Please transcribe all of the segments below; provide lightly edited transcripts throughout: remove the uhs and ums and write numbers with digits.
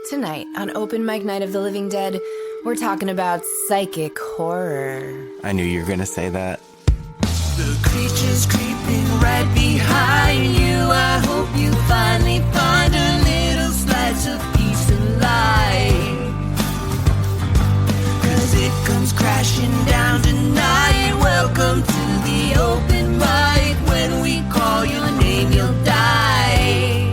Tonight on Open Mic Night of the Living Dead, we're talking about psychic horror. I knew you were going to say that. The creature's creeping right behind you. I hope you finally find a little slice of peace and light. 'Cause it comes crashing down tonight. Welcome to the open mic. When we call your name, you'll die.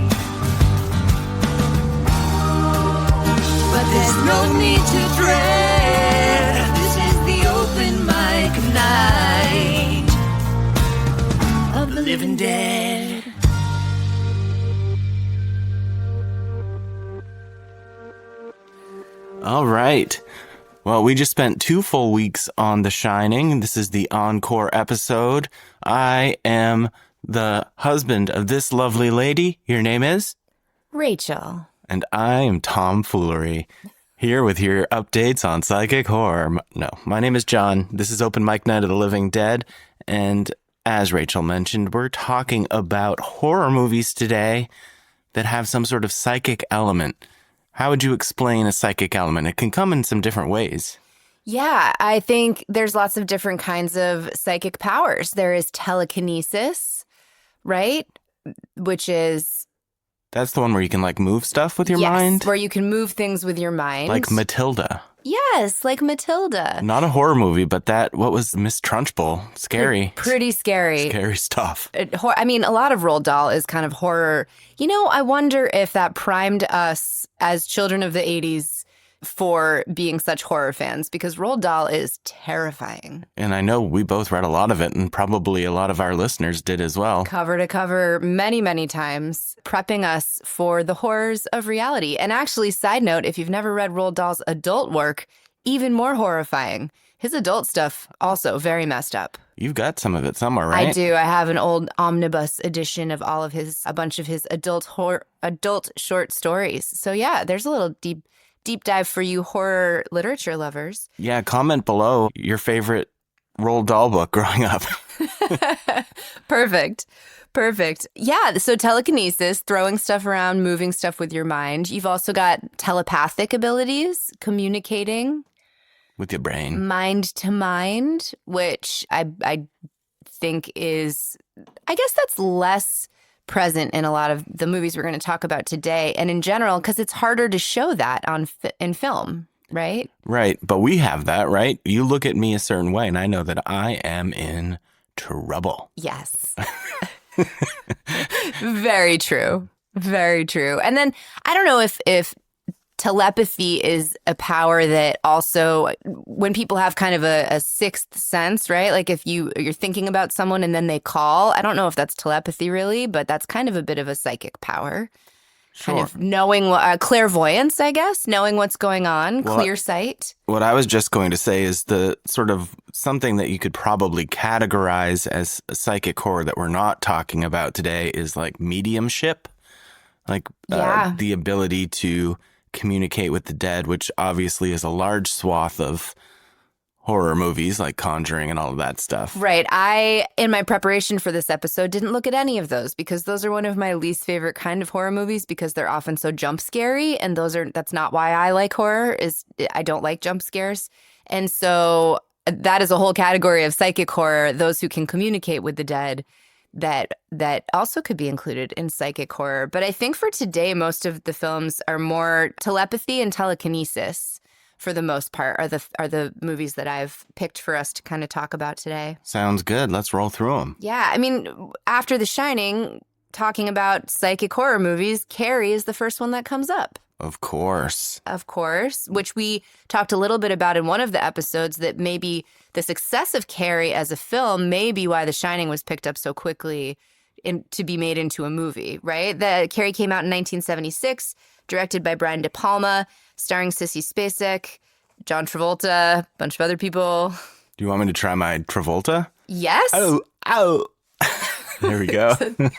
But there's no need to dread. This is the open mic night of the living dead. All right. Well, we just spent 2 full weeks on The Shining. This is the Encore episode. I am the husband of this lovely lady. Your name is? Rachel. And I am Tom Foolery, here with your updates on psychic horror. No, my name is John. This is Open Mic Night of the Living Dead. And as Rachel mentioned, we're talking about horror movies today that have some sort of psychic element. How would you explain a psychic element? It can come in some different ways. Yeah, I think there's lots of different kinds of psychic powers. There is telekinesis, right? Which is... That's the one where you can, like, move stuff with your mind? Yes, where you can move things with your mind. Like Matilda. Yes, like Matilda. Not a horror movie, but that, what was Miss Trunchbull? Scary. Pretty scary. Scary stuff. I mean, a lot of Roald Dahl is kind of horror. You know, I wonder if that primed us as children of the 80s for being such horror fans, because Roald Dahl is terrifying. And I know we both read a lot of it, and probably a lot of our listeners did as well. Cover to cover many, many times, prepping us for the horrors of reality. And actually, side note, if you've never read Roald Dahl's adult work, even more horrifying. His adult stuff also very messed up. You've got some of it somewhere, right? I do. I have an old omnibus edition of all of a bunch of his adult short stories. So yeah, there's a little deep dive for you horror literature lovers. Yeah, comment below your favorite Roald Dahl book growing up. Perfect. Yeah, so telekinesis, throwing stuff around, moving stuff with your mind. You've also got telepathic abilities, communicating. With your brain. Mind to mind, which I think is, I guess that's less present in a lot of the movies we're going to talk about today, and in general, because it's harder to show that in film, right? Right, but we have that, right? You look at me a certain way, and I know that I am in trouble. Yes. Very true. Very true. And then, I don't know if telepathy is a power that also, when people have kind of a sixth sense, right? Like if you're thinking about someone and then they call, I don't know if that's telepathy really, but that's kind of a bit of a psychic power. Sure. Kind of knowing, clairvoyance, I guess, knowing what's going on, clear sight. What I was just going to say is the sort of something that you could probably categorize as a psychic horror that we're not talking about today is like mediumship. Like the ability to communicate with the dead, which obviously is a large swath of horror movies like Conjuring and all of that stuff. Right. I, in my preparation for this episode, didn't look at any of those because those are one of my least favorite kind of horror movies because they're often so jump scary, and that's not why I like horror. I don't like jump scares. And so that is a whole category of psychic horror, those who can communicate with the dead, that also could be included in psychic horror. But I think for today, most of the films are more telepathy and telekinesis for the most part are the movies that I've picked for us to kind of talk about today. Sounds good. Let's roll through them. Yeah. I mean, after The Shining, talking about psychic horror movies, Carrie is the first one that comes up. Of course, which we talked a little bit about in one of the episodes, that maybe the success of Carrie as a film may be why The Shining was picked up so quickly to be made into a movie, right? Carrie came out in 1976, directed by Brian De Palma, starring Sissy Spacek, John Travolta, a bunch of other people. Do you want me to try my Travolta? Yes. Oh. There we go.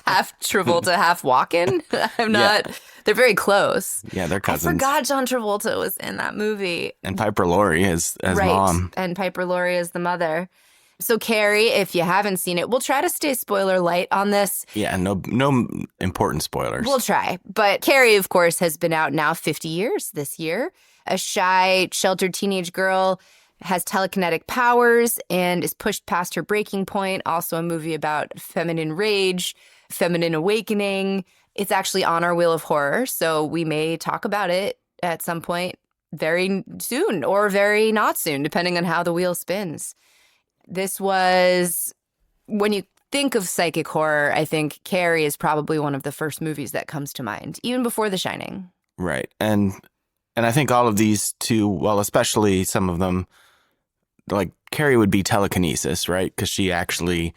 Half Travolta, half Walken. I'm not... Yeah. They're very close. Yeah, they're cousins. I forgot John Travolta was in that movie. And Piper Laurie as right. mom. And Piper Laurie as the mother. So Carrie, if you haven't seen it, we'll try to stay spoiler light on this. Yeah, no important spoilers. We'll try. But Carrie, of course, has been out now 50 years this year. A shy, sheltered teenage girl has telekinetic powers and is pushed past her breaking point. Also a movie about feminine rage, feminine awakening. It's actually on our Wheel of Horror, so we may talk about it at some point very soon or very not soon, depending on how the wheel spins. This was, when you think of psychic horror, I think Carrie is probably one of the first movies that comes to mind, even before The Shining. Right. And I think all of these two, well, especially some of them, like Carrie would be telekinesis, right? Because she actually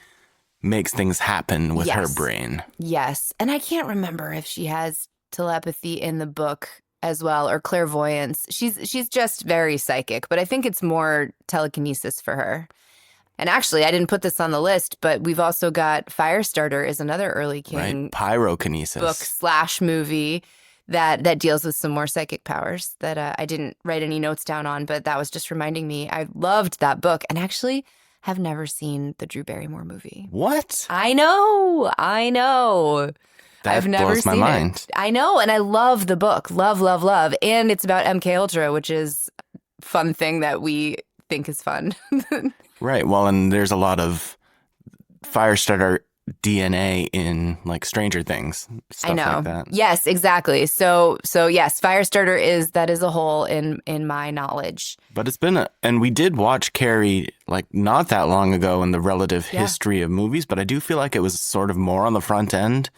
makes things happen with her brain. Yes. And I can't remember if she has telepathy in the book as well, or clairvoyance. She's just very psychic, but I think it's more telekinesis for her. And actually, I didn't put this on the list, but we've also got Firestarter is another early King right. Pyrokinesis book / movie that deals with some more psychic powers that I didn't write any notes down on, but that was just reminding me. I loved that book and actually have never seen the Drew Barrymore movie. What? I know. I've never blows my seen mind. it. I know, and I love the book. Love. And it's about MK Ultra, which is a fun thing that we think is fun. Right. Well, and there's a lot of Firestarter DNA in like Stranger Things, stuff I know. like that. Yes, exactly. So yes, Firestarter is a hole in my knowledge. But it's been and we did watch Carrie like not that long ago in the relative history of movies, but I do feel like it was sort of more on the front end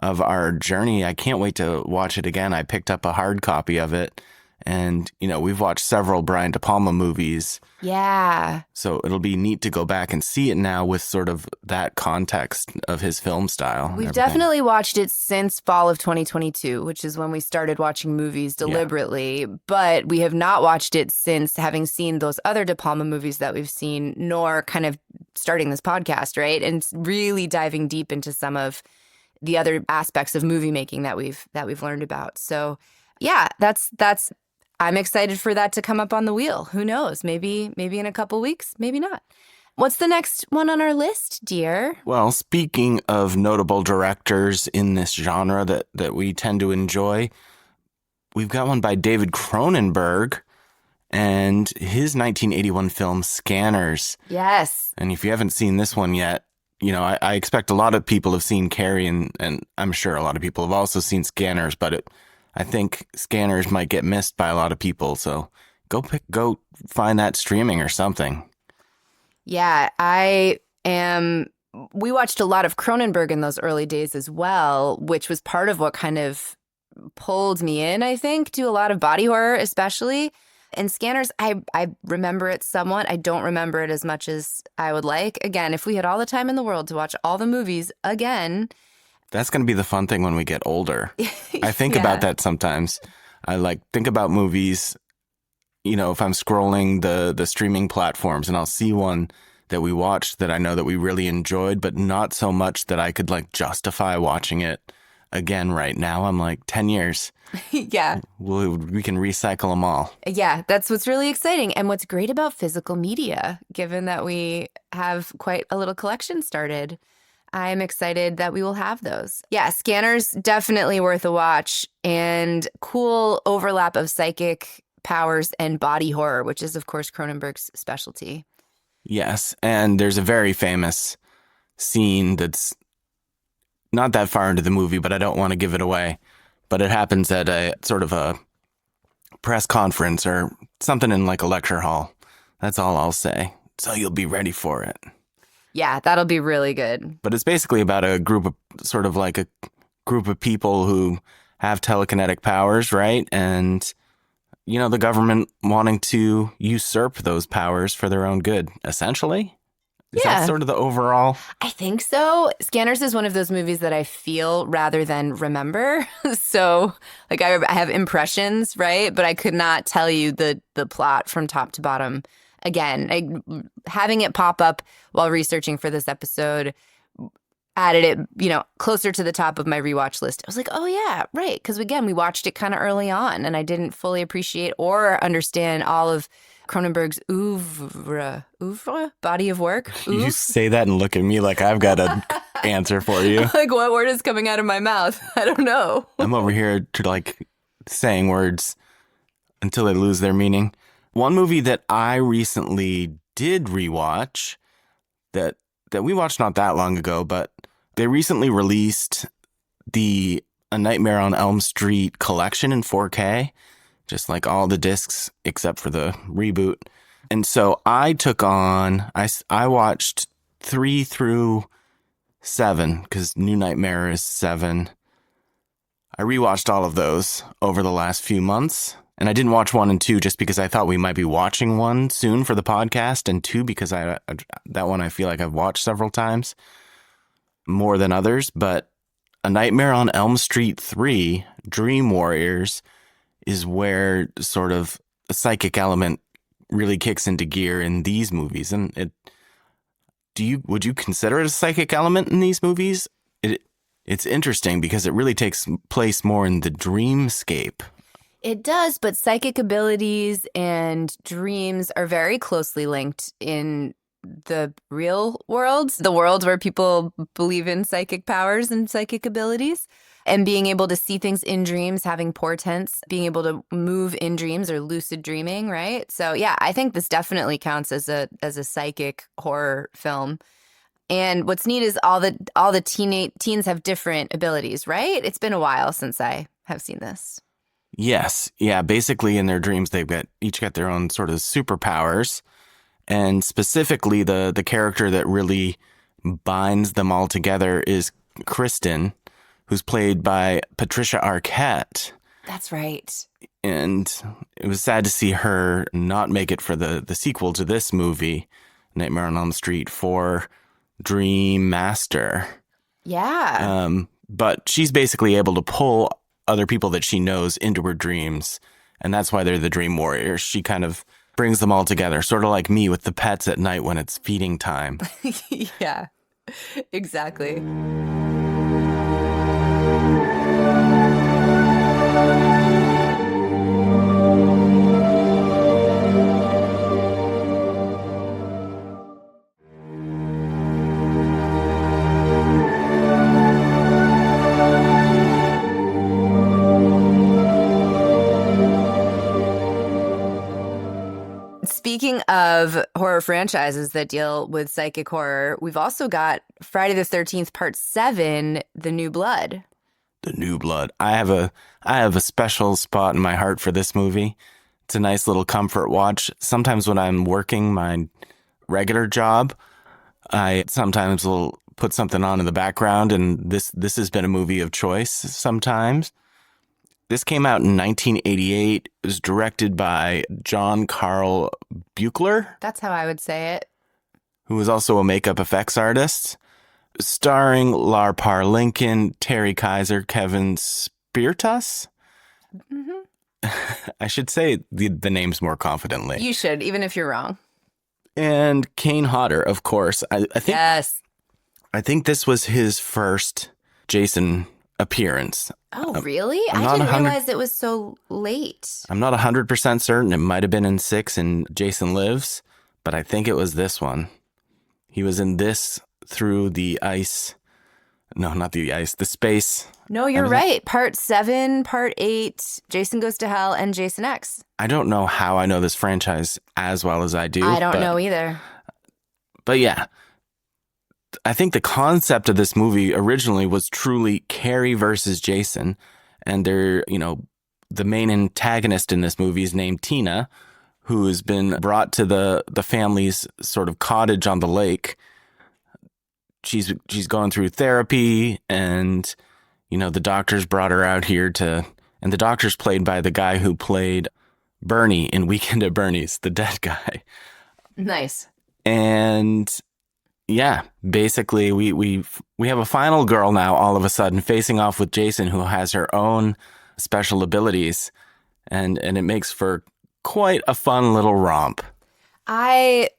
of our journey. I can't wait to watch it again. I picked up a hard copy of it. And, we've watched several Brian De Palma movies. Yeah. So it'll be neat to go back and see it now with sort of that context of his film style. We've definitely watched it since fall of 2022, which is when we started watching movies deliberately. Yeah. But we have not watched it since having seen those other De Palma movies that we've seen, nor kind of starting this podcast, right? And really diving deep into some of the other aspects of movie making that we've learned about. So yeah, that's I'm excited for that to come up on the wheel. Who knows? Maybe in a couple weeks, maybe not. What's the next one on our list, dear? Well, speaking of notable directors in this genre that we tend to enjoy, we've got one by David Cronenberg and his 1981 film Scanners. Yes. And if you haven't seen this one yet, I expect a lot of people have seen Carrie and I'm sure a lot of people have also seen Scanners, but I think Scanners might get missed by a lot of people, so go find that streaming or something. Yeah, we watched a lot of Cronenberg in those early days as well, which was part of what kind of pulled me in, I think, to a lot of body horror especially. And Scanners, I remember it somewhat. I don't remember it as much as I would like. Again, if we had all the time in the world to watch all the movies again... That's going to be the fun thing when we get older. I think about that sometimes. I think about movies, if I'm scrolling the streaming platforms and I'll see one that we watched that I know that we really enjoyed, but not so much that I could justify watching it again right now. I'm like 10 years. Yeah. We can recycle them all. Yeah, that's what's really exciting. And what's great about physical media, given that we have quite a little collection started. I'm excited that we will have those. Yeah, Scanners, definitely worth a watch. And cool overlap of psychic powers and body horror, which is, of course, Cronenberg's specialty. Yes, and there's a very famous scene that's not that far into the movie, but I don't want to give it away. But it happens at a sort of a press conference or something in a lecture hall. That's all I'll say. So you'll be ready for it. Yeah, that'll be really good. But it's basically about a group of people who have telekinetic powers, right? And, the government wanting to usurp those powers for their own good, essentially. Is that sort of the overall? I think so. Scanners is one of those movies that I feel rather than remember. So, I have impressions, right? But I could not tell you the plot from top to bottom. Again, having it pop up while researching for this episode added it, closer to the top of my rewatch list. I was like, oh yeah, right. Because again, we watched it kind of early on and I didn't fully appreciate or understand all of Cronenberg's oeuvre, body of work. You say that and look at me like I've got an answer for you. Like, what word is coming out of my mouth? I don't know. I'm over here to saying words until they lose their meaning. One movie that I recently did rewatch that we watched not that long ago, but they recently released the A Nightmare on Elm Street collection in 4K, just like all the discs except for the reboot. And so I watched 3 through 7 because New Nightmare is 7. I rewatched all of those over the last few months. And I didn't watch 1 and 2 just because I thought we might be watching 1 soon for the podcast, and 2 because that one I feel like I've watched several times, more than others. But A Nightmare on Elm Street 3, Dream Warriors, is where sort of a psychic element really kicks into gear in these movies. And would you consider it a psychic element in these movies? It's interesting because it really takes place more in the dreamscape. It does, but psychic abilities and dreams are very closely linked in the real world, the world where people believe in psychic powers and psychic abilities. And being able to see things in dreams, having portents, being able to move in dreams or lucid dreaming, right? So yeah, I think this definitely counts as a psychic horror film. And what's neat is all the teens have different abilities, right? It's been a while since I have seen this. Yes. Yeah. Basically, in their dreams, they've each got their own sort of superpowers. And specifically, the character that really binds them all together is Kristen, who's played by Patricia Arquette. That's right. And it was sad to see her not make it for the sequel to this movie, Nightmare on Elm Street, for Dream Master. Yeah. But she's basically able to pull other people that she knows into her dreams. And that's why they're the Dream Warriors. She kind of brings them all together, sort of like me with the pets at night when it's feeding time. Yeah, exactly. Speaking of horror franchises that deal with psychic horror, we've also got Friday the 13th Part 7, The New Blood. The New Blood. I have a special spot in my heart for this movie. It's a nice little comfort watch. Sometimes when I'm working my regular job, I sometimes will put something on in the background, and this has been a movie of choice sometimes. This came out in 1988. It was directed by John Carl Buechler. That's how I would say it. Who was also a makeup effects artist. Starring Lar Par Lincoln, Terry Kaiser, Kevin Spirtas. Mm-hmm. I should say the names more confidently. You should, even if you're wrong. And Kane Hodder, of course. I think. Yes. I think this was his first Jason appearance. Oh, really? I didn't realize it was so late. I'm not 100% certain. It might have been in 6 and Jason Lives, but I think it was this one. He was in this through the ice. No, not the ice, the space. No, you're right. Part 7, Part 8, Jason Goes to Hell, and Jason X. I don't know how I know this franchise as well as I do. I don't know either. But yeah. I think the concept of this movie originally was truly Carrie versus Jason. And the main antagonist in this movie is named Tina, who has been brought to the family's sort of cottage on the lake. She's going through therapy, and, the doctors brought her out here and the doctor's played by the guy who played Bernie in Weekend at Bernie's, the dead guy. Nice. And yeah, basically we have a final girl now all of a sudden facing off with Jason, who has her own special abilities, and it makes for quite a fun little romp. I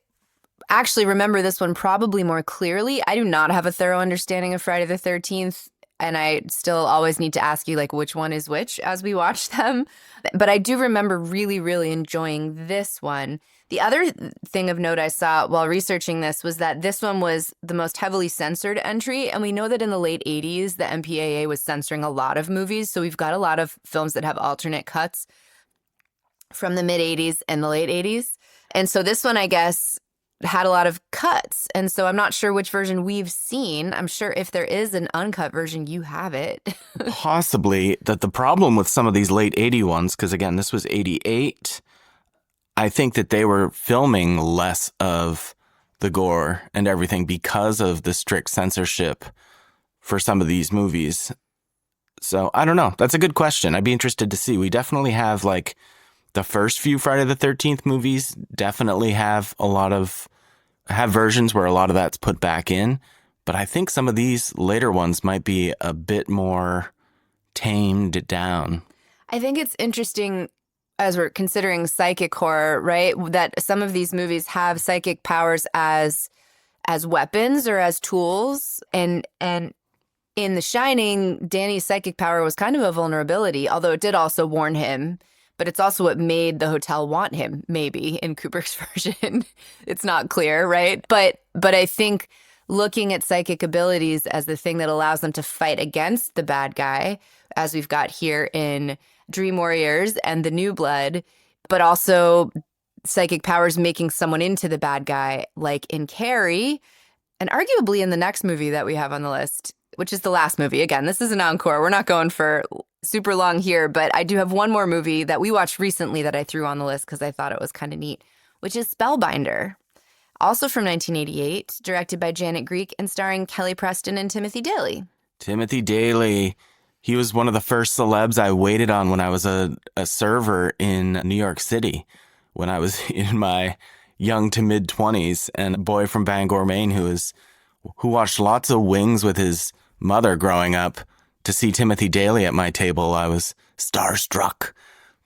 actually remember this one probably more clearly. I do not have a thorough understanding of Friday the 13th. And I still always need to ask you, like, which one is which as we watch them. But I do remember really, really enjoying this one. The other thing of note I saw while researching this was that this one was the most heavily censored entry. And we know that in the late 80s, the MPAA was censoring a lot of movies. So we've got a lot of films that have alternate cuts from the mid 80s and the late 80s. And so this one, I guess, had a lot of cuts. And so I'm not sure which version we've seen. I'm sure if there is an uncut version, you have it. Possibly. That the problem with some of these late 80 ones, because again, this was 88, I think that they were filming less of the gore and everything because of the strict censorship for some of these movies. So I don't know. That's a good question. I'd be interested to see. We definitely have like the first few Friday the 13th movies definitely have versions where a lot of that's put back in. But I think some of these later ones might be a bit more tamed down. I think it's interesting as we're considering psychic horror, right? That some of these movies have psychic powers as weapons or as tools. And in The Shining, Danny's psychic power was kind of a vulnerability, although it did also warn him. But it's also what made the hotel want him, maybe, in Kubrick's version. It's not clear, right? But I think looking at psychic abilities as the thing that allows them to fight against the bad guy, as we've got here in Dream Warriors and The New Blood, but also psychic powers making someone into the bad guy, like in Carrie, and arguably in the next movie that we have on the list, which is the last movie. Again, this is an encore. We're not going for super long here, but I do have one more movie that we watched recently that I threw on the list because I thought it was kind of neat, which is Spellbinder. Also from 1988, directed by Janet Greek and starring Kelly Preston and Timothy Daley. Timothy Daley. He was one of the first celebs I waited on when I was a server in New York City, when I was in my young to mid 20s, and a boy from Bangor, Maine, who watched lots of Wings with his mother growing up. To see Timothy Daley at my table, I was starstruck.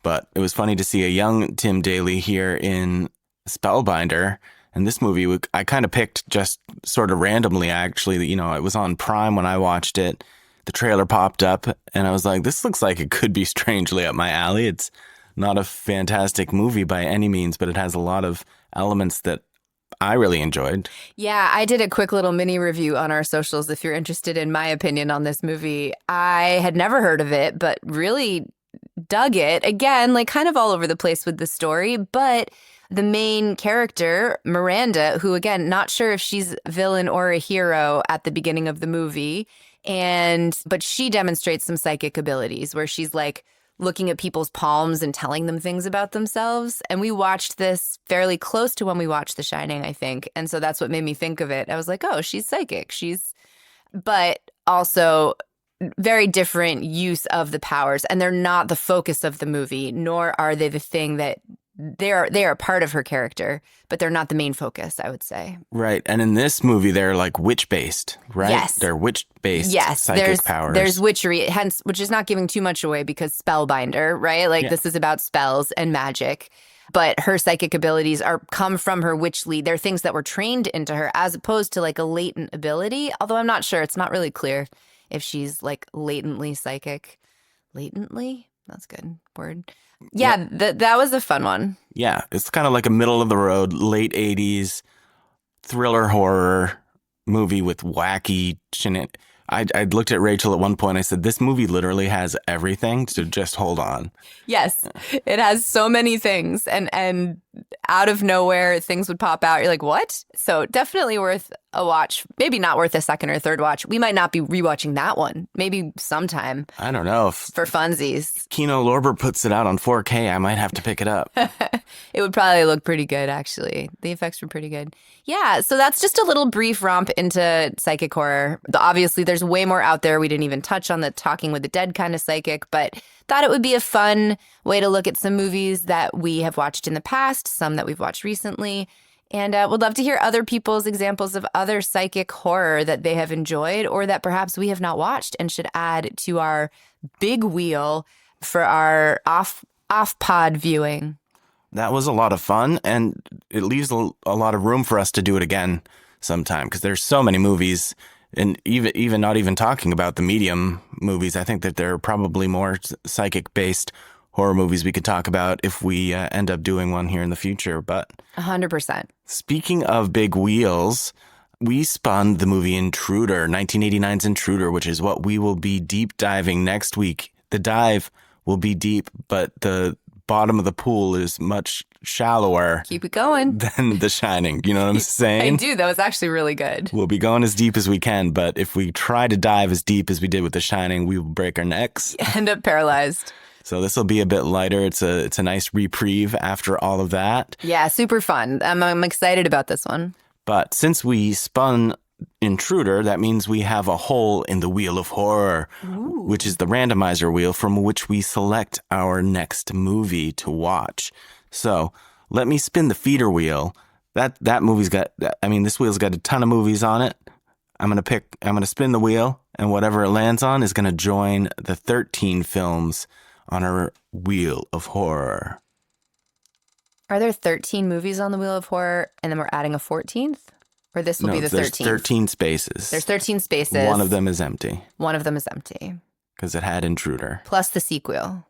But it was funny to see a young Tim Daley here in Spellbinder. And this movie, I kind of picked just sort of randomly, actually. You know, it was on Prime when I watched it. The trailer popped up, and I was like, this looks like it could be strangely up my alley. It's not a fantastic movie by any means, but it has a lot of elements that I really enjoyed. Yeah, I did a quick little mini review on our socials if you're interested in my opinion on this movie. I had never heard of it, but really dug it. Again, like kind of all over the place with the story, but the main character, Miranda, who again, not sure if she's a villain or a hero at the beginning of the movie, but she demonstrates some psychic abilities where she's like looking at people's palms and telling them things about themselves. And we watched this fairly close to when we watched The Shining, I think. And so that's what made me think of it. I was like, oh, she's psychic. But also very different use of the powers. And they're not the focus of the movie, nor are they the thing that they are part of her character, but they're not the main focus, I would say. Right. And in this movie, they're like witch-based, right? Yes. They're witch-based psychic powers. There's witchery, hence, which is not giving too much away because Spellbinder, right? Like This is about spells and magic. But her psychic abilities come from her witchly. They're things that were trained into her as opposed to like a latent ability. Although I'm not sure. It's not really clear if she's like latently psychic. Latently? That's a good word. Yeah, that was a fun one. Yeah, it's kind of like a middle of the road, late 80s thriller horror movie with wacky shenanigans. I looked at Rachel at one point. I said, this movie literally has everything, so just hold on. Yes, it has so many things. And out of nowhere, things would pop out. You're like, what? So definitely worth a watch. Maybe not worth a second or third watch. We might not be rewatching that one. Maybe sometime. I don't know. If for funsies. Kino Lorber puts it out on 4K, I might have to pick it up. It would probably look pretty good, actually. The effects were pretty good. Yeah, so that's just a little brief romp into psychic horror. Obviously, there's way more out there. We didn't even touch on the Talking with the Dead kind of psychic, but thought it would be a fun way to look at some movies that we have watched in the past, some that we've watched recently, and would love to hear other people's examples of other psychic horror that they have enjoyed or that perhaps we have not watched and should add to our big wheel for our off-pod viewing. That was a lot of fun, and it leaves a lot of room for us to do it again sometime because there's so many movies And even not even talking about the medium movies, I think that there are probably more psychic-based horror movies we could talk about if we end up doing one here in the future. But 100%. Speaking of big wheels, we spun the movie Intruder, 1989's Intruder, which is what we will be deep diving next week. The dive will be deep, but the bottom of the pool is much shallower. Keep it going. Than The Shining. You know what I'm saying? I do. That was actually really good. We'll be going as deep as we can, but if we try to dive as deep as we did with The Shining, we will break our necks. End up paralyzed. So this will be a bit lighter. It's a nice reprieve after all of that. Yeah, super fun. I'm excited about this one. But since we spun Intruder, that means we have a hole in the wheel of horror, which is the randomizer wheel from which we select our next movie to watch. So let me spin the feeder wheel. That movie's got, this wheel's got a ton of movies on it. I'm going to spin the wheel, and whatever it lands on is going to join the 13 films on our wheel of horror. Are there 13 movies on the wheel of horror, and then we're adding a 14th? Or this will be the 13th? There's 13 spaces. There's 13 spaces. One of them is empty. One of them is empty. Because it had Intruder. Plus the sequel.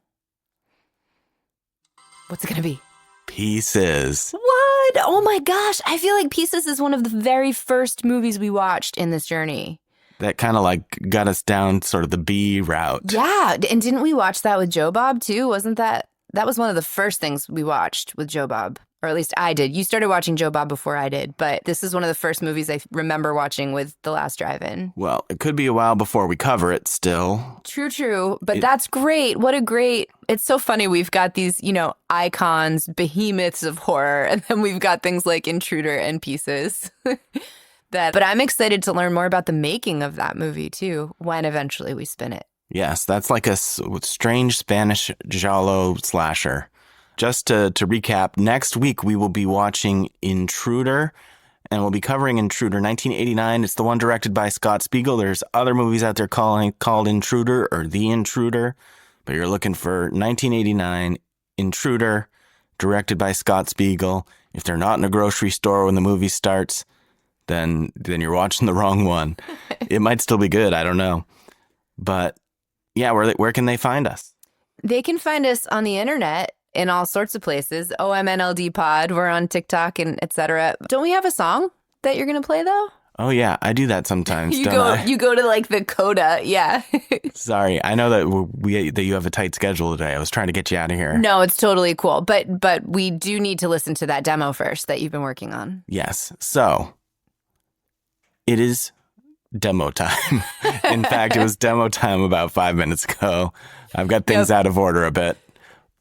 What's it going to be? Pieces. What? Oh my gosh. I feel like Pieces is one of the very first movies we watched in this journey. That kind of like got us down sort of the B route. Yeah. And didn't we watch that with Joe Bob too? Wasn't that was one of the first things we watched with Joe Bob? Or at least I did. You started watching Joe Bob before I did, but this is one of the first movies I remember watching with The Last Drive-In. Well, it could be a while before we cover it still. True. But that's great. It's so funny. We've got these, icons, behemoths of horror, and then we've got things like Intruder and Pieces. But I'm excited to learn more about the making of that movie too, when eventually we spin it. Yes, that's like a strange Spanish giallo slasher. Just to recap, next week we will be watching Intruder, and we'll be covering Intruder 1989. It's the one directed by Scott Spiegel. There's other movies out there called Intruder or The Intruder, but you're looking for 1989 Intruder, directed by Scott Spiegel. If they're not in a grocery store when the movie starts, then you're watching the wrong one. It might still be good. I don't know. But yeah, where can they find us? They can find us on the internet in all sorts of places. OMNLD Pod. We're on TikTok and etc. Don't we have a song that you're going to play though? Oh yeah, I do that sometimes. You go to like the coda. Yeah. Sorry, I know that you have a tight schedule today. I was trying to get you out of here. No, it's totally cool. But we do need to listen to that demo first that you've been working on. Yes. So it is demo time. In fact, it was demo time about 5 minutes ago. I've got things out of order a bit.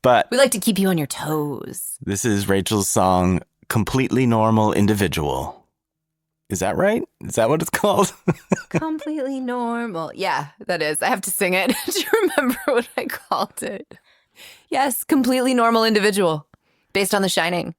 But we like to keep you on your toes. This is Rachel's song, Completely Normal Individual. Is that right? Is that what it's called? Completely Normal. Yeah, that is. I have to sing it to remember what I called it. Yes, Completely Normal Individual, based on The Shining.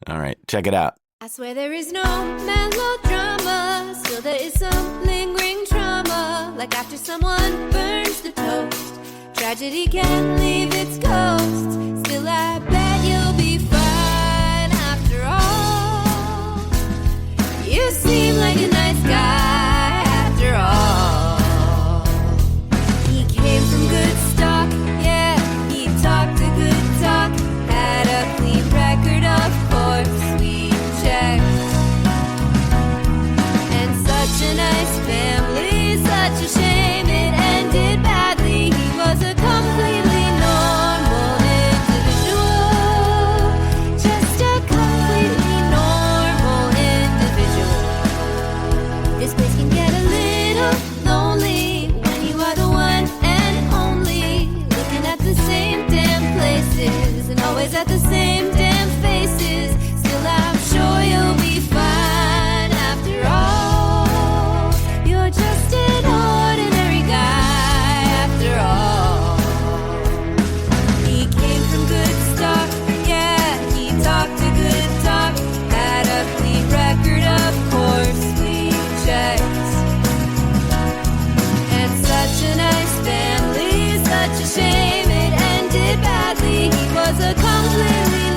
All right, check it out. I swear there is no melodrama, still there is some lingering trauma, like after someone burns the toast. Tragedy can't leave its ghost. Still I bet you'll be fine after all. You seem like a nice guy after all. He came from good stock, yeah. He talked a good talk, had a clean record, of course we checked. And such a nice family, such a shame it ended badly. He was a completely normal individual, just a completely normal individual. This place can get a little lonely when you are the one and only, looking at the same damn places and always at the same damn faces. Still I'm sure you'll be fine after all. You're just an ordinary guy after all. He came from good stock, yeah, he talked a good talk, had a clean record, of course we checked. And such a nice family, such a shame it ended badly. He was a completely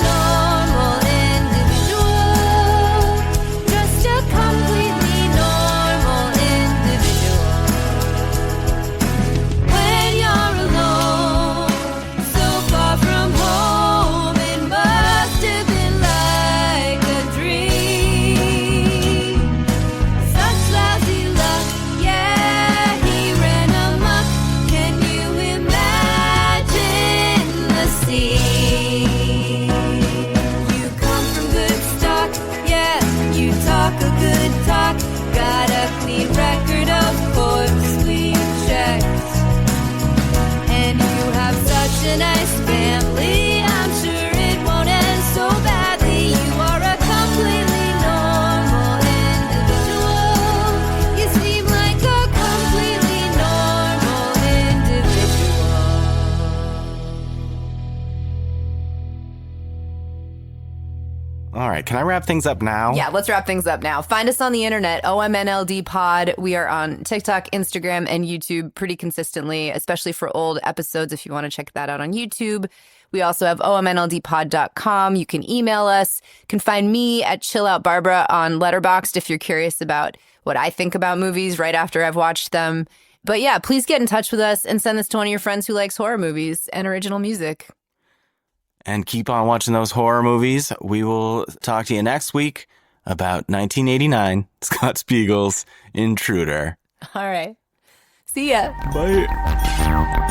All right. Can I wrap things up now? Yeah, let's wrap things up now. Find us on the internet, OMNLD Pod. We are on TikTok, Instagram, and YouTube pretty consistently, especially for old episodes if you want to check that out on YouTube. We also have omnldpod.com. You can email us. You can find me at ChilloutBarbara on Letterboxd if you're curious about what I think about movies right after I've watched them. But yeah, please get in touch with us and send this to one of your friends who likes horror movies and original music. And keep on watching those horror movies. We will talk to you next week about 1989, Scott Spiegel's Intruder. All right. See ya. Bye.